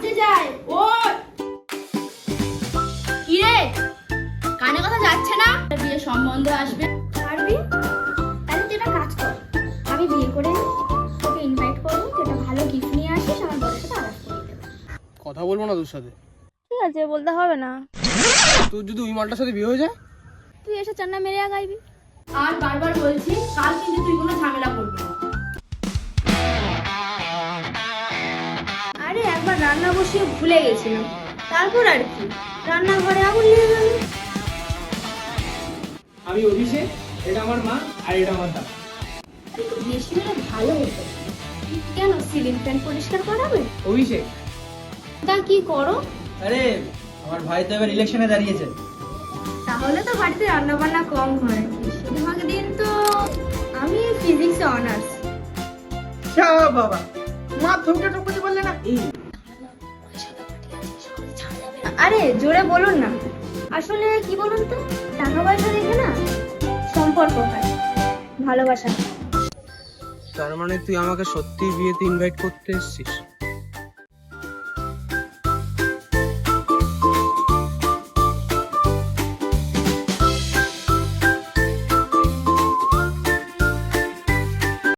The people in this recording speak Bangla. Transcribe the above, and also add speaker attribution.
Speaker 1: বাজতে যায়। ওঠ কি রে, কানে কথা যাচ্ছে না? বিয়ে সম্বন্ধ আসবে।
Speaker 2: পারবি? তাহলে তুই একটা কাজ কর, আমি বিয়ে করে নিই, তোকে ইনভাইট করবো, তুই একটা ভালো গিফট নিয়ে আসিস, আমার বরের সাথে আলাপ করে দেবো।
Speaker 3: কথা বলবো না তোর সাথে।
Speaker 2: ঠিক আছে, বলতে হবে না।
Speaker 3: তোর যদি ওই মালটার সাথে বিয়ে হয়ে যায়,
Speaker 2: তুই এসে চান্না মেরে আগাইবি।
Speaker 1: আর বারবার বলছি, কাল কিন্তু তুই কোনো ঝামেলা করবি না।
Speaker 2: আরে একবার রান্না বসিয়ে ভুলে গেছিলাম, তারপর আর কি, রান্নাঘরে আগুন লেগে গেল।
Speaker 3: আমি অভিষেক, এটা আমার মা আর এটা আমার দাদা।
Speaker 2: একটু বেশি হলে ভালো হতো। কেন, সিলিং ফ্যান পরিষ্কার করাবে?
Speaker 3: অভিষেক,
Speaker 2: তা কি করো?
Speaker 4: আরে আমার ভাই তো এবার ইলেকশনে দাঁড়িয়েছে।
Speaker 2: তাহলে তো বাড়িতে রান্না বান্না কম হয়। বেশিরভাগ দিন তো আমি ফিজিক্সে অনার্স।
Speaker 4: বাবা, মা থমকে টপকে বললে না।
Speaker 2: আরে জোরে বলুন না, আসলে কি বলুন তো, টাকা পয়সা দেখে না সম্পর্ক হয়, ভালোবাসা।
Speaker 3: তার মানে তুই আমাকে সত্যি বিয়েতে ইনভাইট করতে এসেছিস?